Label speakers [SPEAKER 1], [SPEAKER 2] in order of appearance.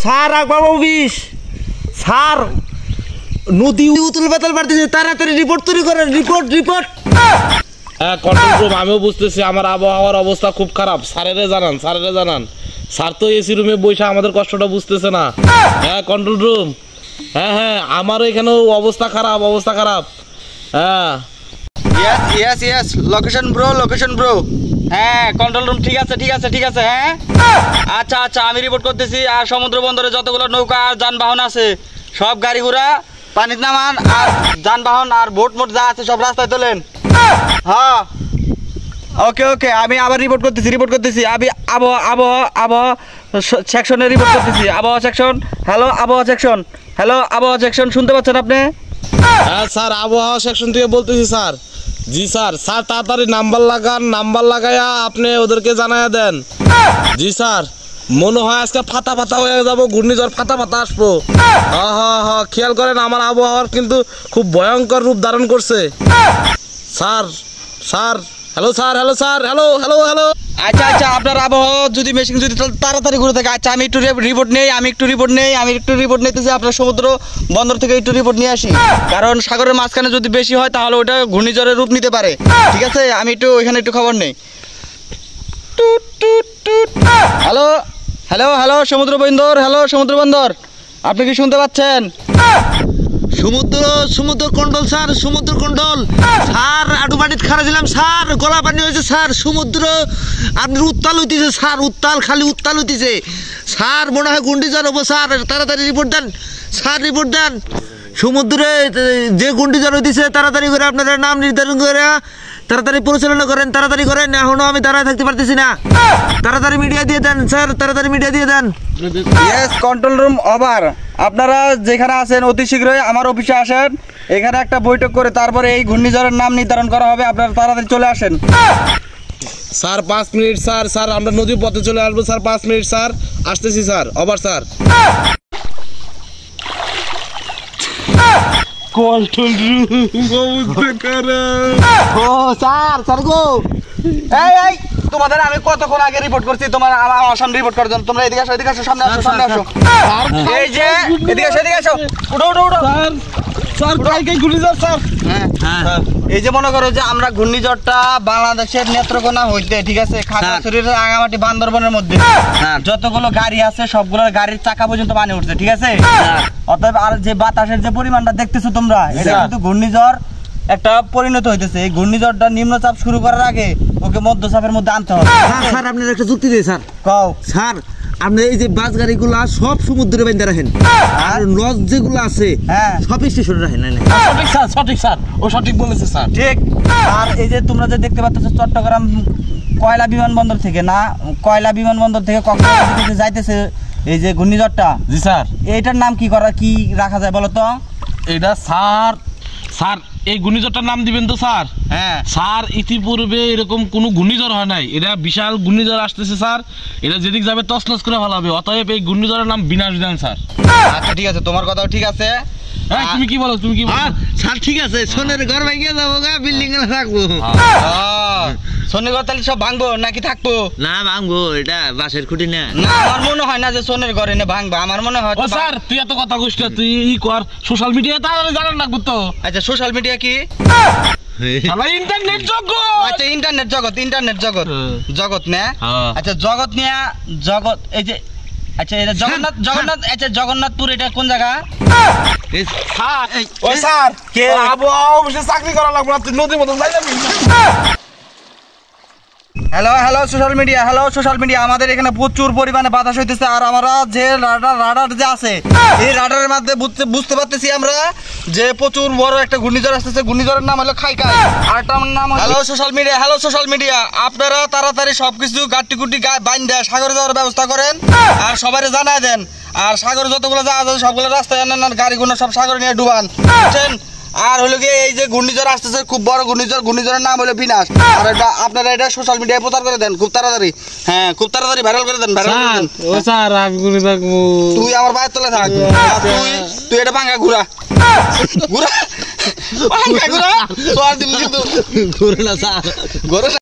[SPEAKER 1] Sir একবার বিষ sir নদী উতল পাতাল বাড়তেছে, তাড়াতাড়ি রিপোর্ট তৈরি করেন। রিপোর্ট।
[SPEAKER 2] হ্যাঁ কন্ট্রোল রুম, আমিও বুঝতেছি আমার আবহাওয়ার অবস্থা খুব খারাপ। স্যারেরে জানান। স্যার তো এসি রুমে বসে আমাদের কষ্টটা বুঝতেছে না। হ্যাঁ কন্ট্রোল রুম, হ্যাঁ আমারও এখানেও অবস্থা খারাপ। হ্যাঁ
[SPEAKER 3] ইয়েস লোকেশন ব্রো। হ্যাঁ কন্ট্রোল রুম, ঠিক আছে। হ্যাঁ আচ্ছা আমি রিপোর্ট করতেছি। আর সমুদ্র বন্দরে যতগুলো নৌকা আর যানবাহন আছে সব গাড়ি ঘোড়া পানিতে নামান, আর যানবাহন আর বোট যা আছে সব রাস্তায় তোলেন। হ্যাঁ ওকে আমি আবার রিপোর্ট করতেছি। আমি আবহাওয়া সেকশনে রিপোর্ট করতেছি। আবহাওয়া সেকশন শুনতে পাচ্ছেন আপনি?
[SPEAKER 2] হ্যাঁ স্যার আবহাওয়া সেকশন থেকে বলতেছি স্যার। জি স্যার তাড়াতাড়ি নাম্বার লাগাইয়া আপনি ওদেরকে জানাইয়া দেন। জি স্যার মনে হয় আজকে ফাটা হয়ে যাবো, ঘূর্ণিঝড় ফাটা আসবো। হ্যাঁ খেয়াল করেন, আমার আবহাওয়ার কিন্তু খুব ভয়ঙ্কর রূপ ধারণ করছে। Sir hello sir.
[SPEAKER 3] আচ্ছা আপনার আবহাওয়া যদি মেশিন যদি তাড়াতাড়ি ঘুরে থাকে, আচ্ছা আমি একটু রিপোর্ট নিতেছি। আপনার সমুদ্র বন্দর থেকে একটু রিপোর্ট নিয়ে আসি, কারণ সাগরের মাঝখানে যদি বেশি হয় তাহলে ওটা ঘূর্ণিঝড়ের রূপ নিতে পারে। ঠিক আছে, আমি ওইখানে একটু খবর নেই। হ্যালো সমুদ্র বন্দর, আপনি কি শুনতে পাচ্ছেন?
[SPEAKER 1] সমুদ্র কন্ট্রোল স্যার, স্যার আটুমাটিত খারা ছিলাম স্যার, গলা পানি হয়েছে স্যার। সমুদ্র আপনার উত্তাল হইতেছে স্যার, খালি উত্তাল হইতেছে স্যার। মনে হয় ঘূর্ণিঝড় হবো স্যার, তাড়াতাড়ি রিপোর্ট দেন। সমুদ্রে যে ঘূর্ণিঝড় হইতেছে তাড়াতাড়ি করে আপনারা নাম নির্ধারণ করে তাড়াতাড়ি পরিচালনা করেন, তাড়াতাড়ি করেন। এখনো আমি দাঁড়ায় থাকতে পারতেছি না, তাড়াতাড়ি মিডিয়া দিয়ে দেন sir,
[SPEAKER 3] yes control room over. আপনারা যেখানে আছেন অতি শীঘ্রই আমার অফিসে আসেন, এখানে একটা বৈঠক করে তারপরে এই ঘূর্ণিঝড়ের নাম নির্ধারণ করা হবে। আপনারা তাড়াতাড়ি চলে আসেন।
[SPEAKER 2] স্যার 5 মিনিট স্যার আমরা নদীর পথে চলে আসবো স্যার। 5 মিনিট স্যার, আসতেছি স্যার। Over sir.
[SPEAKER 1] কন্ট্রোল
[SPEAKER 3] এই তোমাদের আমি কতক্ষণ আগে রিপোর্ট করছি, তোমার আমার সামনে রিপোর্ট করার জন্য। তোমরা এদিকে আসো, সামনে আসো। এই যে এদিকে আসো। উঠো স্যার। এই যে মনে করো যে আমরা ঘূর্ণিঝড়টা বাংলাদেশের নেত্রকোনা হইতে, ঠিক আছে, খাগড়াছড়ির রাঙামাটি বান্দরবনের মধ্যে যতগুলো গাড়ি আছে সবগুলোর গাড়ির চাকা পর্যন্ত পানি উঠছে, ঠিক আছে। অতএব আর যে বাতাসের যে পরিমাণটা দেখতেছো তোমরা, এটা কিন্তু ঘূর্ণিঝড় একটা পরিণত হইতেছে। এই ঘূর্ণিঝড়টা নিম্নচাপ শুরু করার আগে ওকে মধ্যচাপের মধ্যে আনতে হবে।
[SPEAKER 1] স্যার আপনার একটা যুক্তি দিয়ে স্যার, স্যার আপনি এই যে বাস গাড়িগুলা সব সমুদ্রে বেঁধে রাখেন, আর লজ যেগুলো আছে সব স্টেশনে রাখেন।
[SPEAKER 2] সঠিক স্যার, ও সঠিক বলেছে স্যার,
[SPEAKER 3] ঠিক। আর এই যে তোমরা যে দেখতে পাচ্ছ চট্টগ্রাম কয়লা বিমানবন্দর থেকে কক্সবাজার যাইতেছে এই যে ঘূর্ণিঝড়টা।
[SPEAKER 2] জি স্যার,
[SPEAKER 3] এইটার নাম কি রাখা যায় বলো তো?
[SPEAKER 2] এটা স্যার এই ঘূর্ণিঝড়টার নাম দিবেন তো স্যার?
[SPEAKER 3] হ্যাঁ
[SPEAKER 2] স্যার, ইতিপূর্বে এরকম কোনো ঘূর্ণিঝড় হয় নাই, এটা বিশাল ঘূর্ণিঝড় আসতেছে স্যার। এটা যেদিক যাবে তছনছ করে ফেলাবে, অতএব এই ঘূর্ণিঝড়ের নাম বিনাশ দেন স্যার।
[SPEAKER 3] আচ্ছা ঠিক আছে, তোমার কথাও ঠিক আছে।
[SPEAKER 2] তুমি কি বলো?
[SPEAKER 1] স্যার ঠিক আছে, সোনের ঘর ভেঙে যাবো, বিল্ডিং এ থাকবো।
[SPEAKER 3] সোনের ঘর তাহলে সব ভাঙবো নাকি থাকবো?
[SPEAKER 1] না ভাঙবো, এটা বাঁশের খুঁটি না।
[SPEAKER 3] আমার মনে হয় না যে সোনের ঘরে এনে ভাঙবা, আমার মনে হয়।
[SPEAKER 2] স্যার তুই এত কথা কইস না, তুই কর সোশ্যাল মিডিয়া তাহলে জানান না তো।
[SPEAKER 3] আচ্ছা সোশ্যাল মিডিয়া কি?
[SPEAKER 2] ইন্টারনেট জগৎ।
[SPEAKER 3] আচ্ছা ইন্টারনেট জগৎ না? আচ্ছা জগৎ এই যে, আচ্ছা এটা জগন্নাথ আচ্ছা জগন্নাথপুর, এটা কোন জায়গা?
[SPEAKER 2] স্যার কে আবহাওয়া অফিসে চাকরি করা লাগবে না, তুই নদীর মতো যাই যাবি।
[SPEAKER 3] হ্যালো সোশ্যাল মিডিয়া, আমাদের এখানে প্রচুর পরিমাণে বাতাস হইতেছে। আর আমরা যে রাডার যে আছে, এই রাডারের মধ্যে বুঝতে পারতেছি আমরা যে প্রচুর বড় একটা ঘূর্ণিঝড় আসতেছে। ঘূর্ণিঝড়ের নাম হলো খাইকা, আর তার নাম হ্যালো সোশ্যাল মিডিয়া। আপনারা তাড়াতাড়ি সবকিছু গাড়ি গুটি বাইন্ধে সাগরে যাওয়ার ব্যবস্থা করেন, আর সবাই জানায় দেন। আর সাগরে যতগুলো জাহাজ আছে সবগুলো রাস্তায় আনেন, আর গাড়িগুলো সব সাগরে নিয়ে ডুবান, বুঝছেন? আর হলো গিয়ে এই যে ঘূর্ণিঝড় আসতেছে, খুব বড় ঘূর্ণিঝড়ের নাম হলো বিনাশ। আর এটা আপনারা এটা সোশ্যাল মিডিয়ায় প্রচার করে দেন খুব তাড়াতাড়ি। হ্যাঁ খুব তাড়াতাড়ি ভাইরাল করে দেন।
[SPEAKER 2] স্যার আমি ঘুরে থাকবো,
[SPEAKER 3] তুই আমার পায়ের তলে থাক। তুই এটা ভাঙা ঘুরা তোর দিন কিন্তু ঘুরে না স্যার, ঘুরে